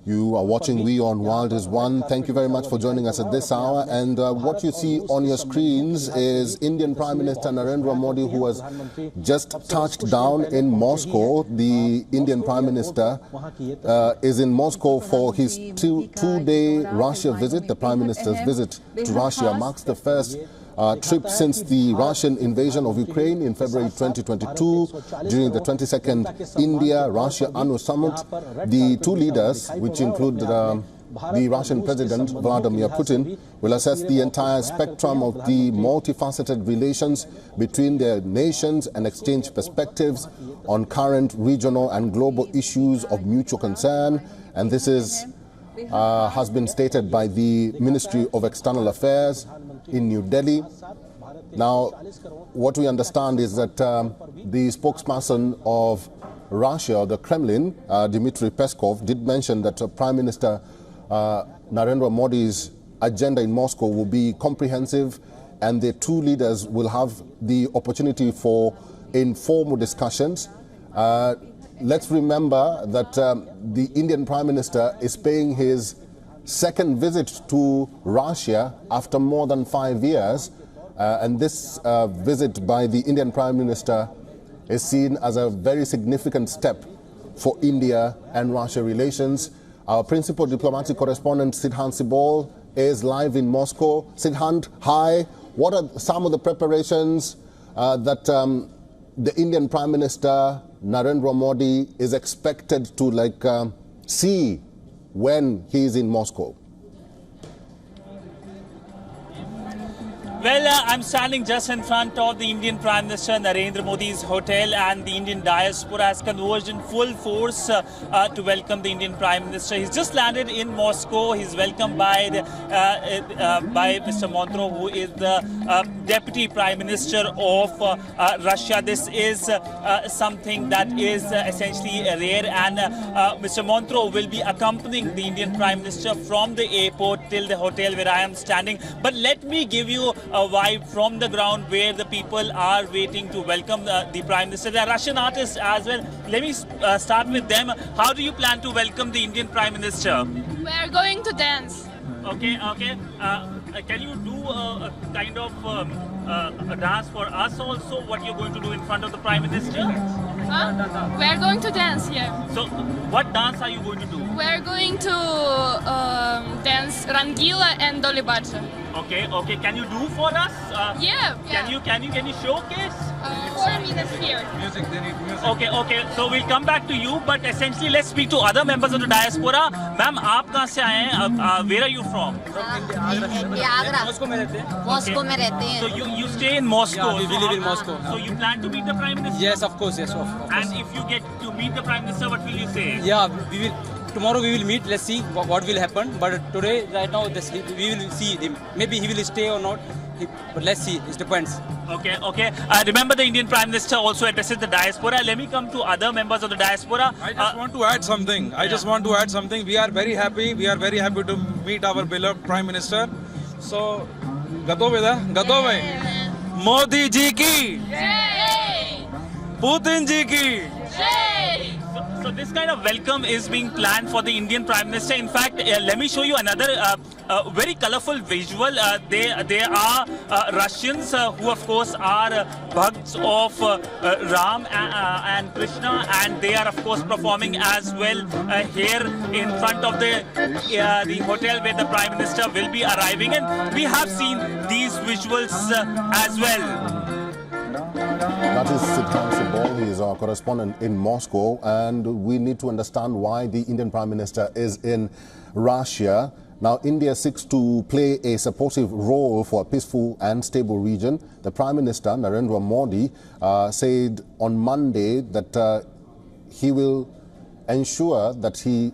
You are watching WION World is One. Thank you very much for joining us at this hour. And what you see on your screens is Indian Prime Minister Narendra Modi, who has just touched down in Moscow. The Indian Prime Minister is in Moscow for his two-day Russia visit. The Prime Minister's visit to Russia marks the first trip since the Russian invasion of Ukraine in February 2022. During the 22nd India-Russia Annual Summit, the two leaders, which include the Russian President Vladimir Putin, will assess the entire spectrum of the multifaceted relations between their nations and exchange perspectives on current regional and global issues of mutual concern. And this is has been stated by the Ministry of External Affairs in New Delhi. Now, what we understand is that the spokesperson of Russia, the Kremlin, Dmitry Peskov, did mention that Prime Minister Narendra Modi's agenda in Moscow will be comprehensive, and the two leaders will have the opportunity for informal discussions. Let's remember that the Indian Prime Minister is paying his second visit to Russia after more than 5 years. And this visit by the Indian Prime Minister is seen as a very significant step for India and Russia relations. Our principal diplomatic correspondent, Sidhant Sibol, is live in Moscow. Sidhant, hi. What are some of the preparations that the Indian Prime Minister Narendra Modi is expected to see when he is in Moscow? Well, I'm standing just in front of the Indian Prime Minister Narendra Modi's hotel, and the Indian diaspora has converged in full force to welcome the Indian Prime Minister. He's just landed in Moscow. He's welcomed by Mr. Montreux, who is the Deputy Prime Minister of Russia. This is something that is essentially rare, and Mr. Montreux will be accompanying the Indian Prime Minister from the airport till the hotel where I am standing. But let me give you a vibe from the ground where the people are waiting to welcome the Prime Minister. There are Russian artists as well. Let me start with them. How do you plan to welcome the Indian Prime Minister? We are going to dance. Okay. Can you do a kind of a dance for us also, what you're going to do in front of the Prime Minister? We are going to dance here. So, what dance are you going to do? We are going to dance Rangila and Dolly Badja. Okay. Can you do for us? Yeah. Can you showcase? 4 minutes here. Music, they need music. Okay. So we'll come back to you, but essentially let's speak to other members of the diaspora. Ma'am, आप कहाँ से आए हैं? Where are you from? Moscow में रहते हैं. Moscow में रहते हैं. So you stay in Moscow. Yeah, we live in Moscow. So you plan to meet the Prime Minister? Yes, of course. Of course. And if you get to meet the Prime Minister, what will you say? Yeah, we will. Tomorrow we will meet. Let's see what will happen. But today, right now, we will see him. Maybe he will stay or not. But let's see. It depends. Okay. Remember, the Indian Prime Minister also addresses the diaspora. Let me come to other members of the diaspora. I just want to add something. We are very happy. We are very happy to meet our beloved Prime Minister. So, gato bhai. Modi ji ki. Yay! Putin ji ki. Yay! So this kind of welcome is being planned for the Indian Prime Minister. In fact, let me show you another very colorful visual. They are Russians who, of course, are bhakts of Ram and Krishna, and they are, of course, performing as well here in front of the hotel where the Prime Minister will be arriving. And we have seen these visuals as well. That is Sidhant Sibol. He is our correspondent in Moscow, and we need to understand why the Indian Prime Minister is in Russia. Now, India seeks to play a supportive role for a peaceful and stable region. The Prime Minister, Narendra Modi, said on Monday that he will ensure that he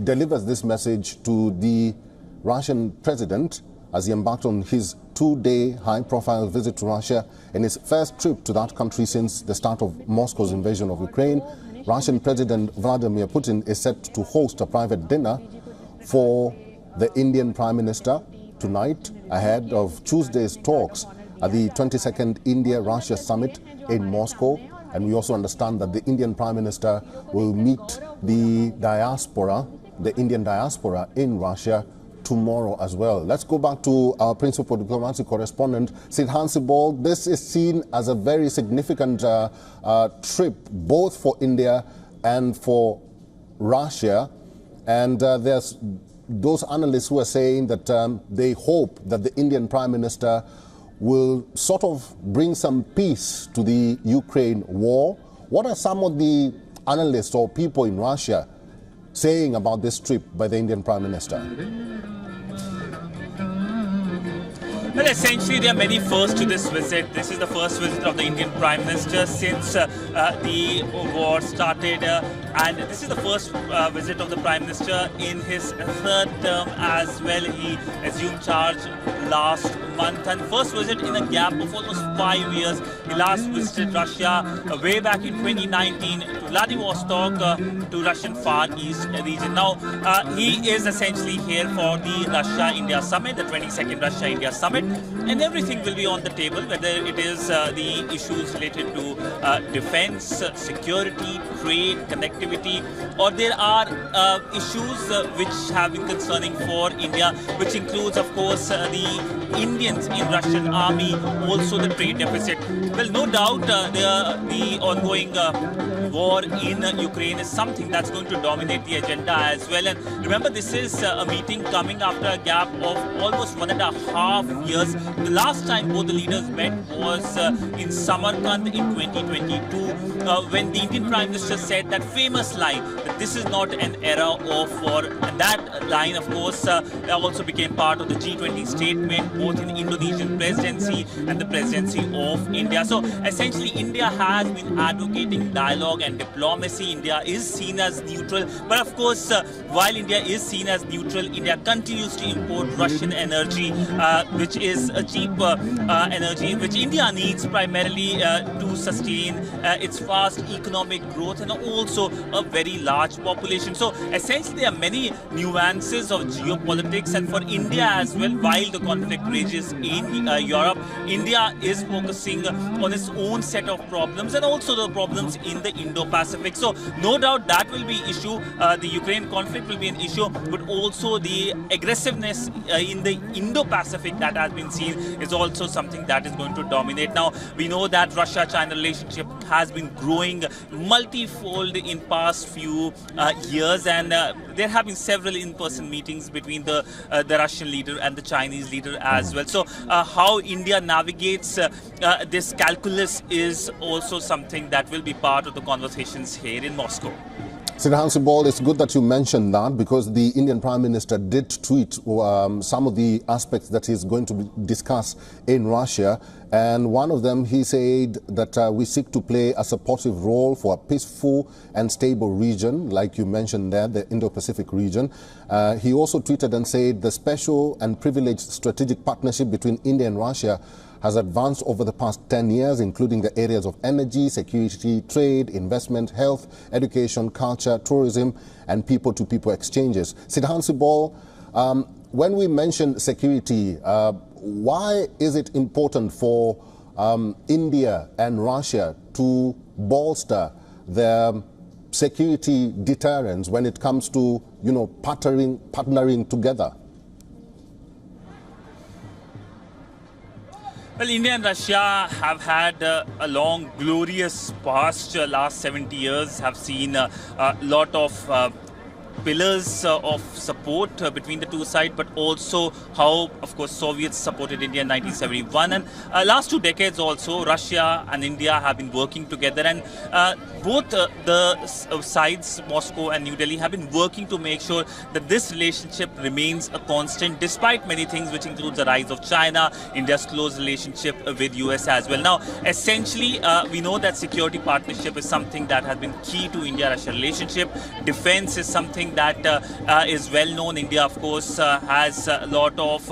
delivers this message to the Russian President as he embarked on his two-day high-profile visit to Russia in his first trip to that country since the start of Moscow's invasion of Ukraine. Russian President Vladimir Putin is set to host a private dinner for the Indian Prime Minister tonight ahead of Tuesday's talks at the 22nd India-Russia Summit in Moscow. And we also understand that the Indian Prime Minister will meet the diaspora the Indian diaspora in Russia tomorrow as well. Let's go back to our principal diplomacy correspondent, Sidhan Sibol. This is seen as a very significant trip, both for India and for Russia. And there's those analysts who are saying that they hope that the Indian Prime Minister will sort of bring some peace to the Ukraine war. What are some of the analysts or people in Russia saying about this trip by the Indian Prime Minister? Well, essentially, there are many firsts to this visit. This is the first visit of the Indian Prime Minister since the war started. And this is the first visit of the Prime Minister in his third term as well. He assumed charge last month, and first visit in a gap of almost 5 years. He last visited Russia way back in 2019 to Vladivostok, to Russian Far East region. Now, he is essentially here for the Russia-India Summit, the 22nd Russia-India Summit, and everything will be on the table, whether it is the issues related to defense, security, trade, connectivity, or there are issues which have been concerning for India, which includes, of course, the Indians in Russian army, also the trade deficit. Well, no doubt the ongoing war in Ukraine is something that's going to dominate the agenda as well. And remember, this is a meeting coming after a gap of almost 1.5 years. The last time both the leaders met was in Samarkand in 2022, when the Indian Prime Minister said that famous line that this is not an era of war. And that line, of course, also became part of the G20 statement, both in the Indonesian presidency and the presidency of India. So essentially, India has been advocating dialogue and diplomacy. India is seen as neutral. But of course, while India is seen as neutral, India continues to import Russian energy, which is a cheap energy, which India needs primarily to sustain its fast economic growth and also a very large population. So essentially, there are many nuances of geopolitics, and for India as well, while the conflict rages in Europe, India is focusing on its own set of problems and also the problems in the Indo-Pacific. So no doubt that will be issue. The Ukraine conflict will be an issue, but also the aggressiveness in the Indo-Pacific that has been seen is also something that is going to dominate. Now, we know that Russia-China relationship has been growing multifold in past few years, and there have been several in-person meetings between the Russian leader and the Chinese leader as well. So how India navigates this calculus is also something that will be part of the conversations here in Moscow. Sidhan Sibol, it's good that you mentioned that, because the Indian Prime Minister did tweet some of the aspects that he's going to discuss in Russia. And one of them, he said that we seek to play a supportive role for a peaceful and stable region, like you mentioned there, the Indo-Pacific region. He also tweeted and said the special and privileged strategic partnership between India and Russia has advanced over the past 10 years, including the areas of energy, security, trade, investment, health, education, culture, tourism, and people-to-people exchanges. Sidhan Sibol, when we mention security, why is it important for India and Russia to bolster their security deterrence when it comes to, partnering together? Well, India and Russia have had a long, glorious past. Last 70 years have seen a lot of pillars of support between the two sides, but also how, of course, Soviets supported India in 1971. And last 2 decades also, Russia and India have been working together, and both the sides, Moscow and New Delhi, have been working to make sure that this relationship remains a constant, despite many things, which includes the rise of China, India's close relationship with US as well. Now, essentially, we know that security partnership is something that has been key to India-Russia relationship. Defense is something that is well known. India, of course, has a lot of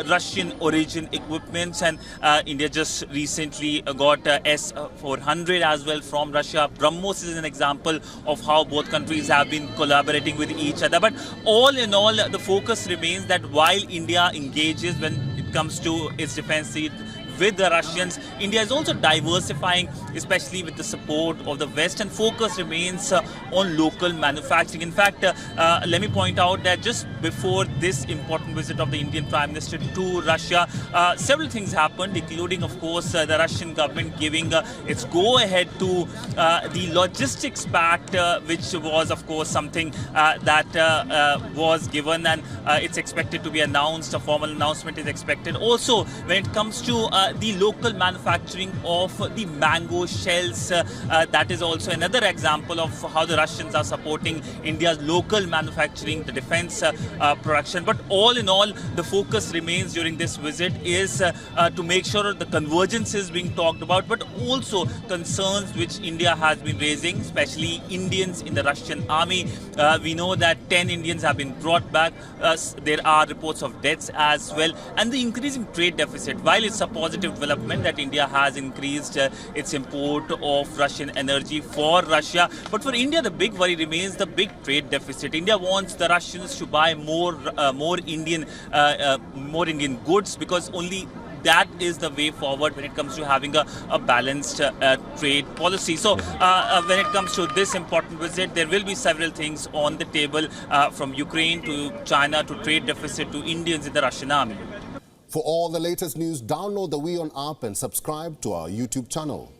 Russian origin equipments, and India just recently got S-400 as well from Russia. BrahMos is an example of how both countries have been collaborating with each other. But all in all, the focus remains that while India engages when it comes to its defense needs with the Russians. India is also diversifying, especially with the support of the West, and focus remains on local manufacturing. In fact, let me point out that just before this important visit of the Indian Prime Minister to Russia, several things happened, including, of course, the Russian government giving its go-ahead to the logistics pact, which was, of course, something that was given, and it's expected to be announced. A formal announcement is expected. Also, when it comes to the local manufacturing of the mango shells, that is also another example of how the Russians are supporting India's local manufacturing, the defense production. But all in all, the focus remains during this visit is to make sure the convergence is being talked about, but also concerns which India has been raising, especially Indians in the Russian army. We know that 10 Indians have been brought back. There are reports of deaths as well, and the increasing trade deficit. While it's a positive development that India has increased its import of Russian energy for Russia, but for India the big worry remains the big trade deficit. India wants the Russians to buy more Indian goods, because only that is the way forward when it comes to having a balanced trade policy. So when it comes to this important visit, there will be several things on the table, from Ukraine to China to trade deficit to Indians in the Russian army. For all the latest news, download the WION app and subscribe to our YouTube channel.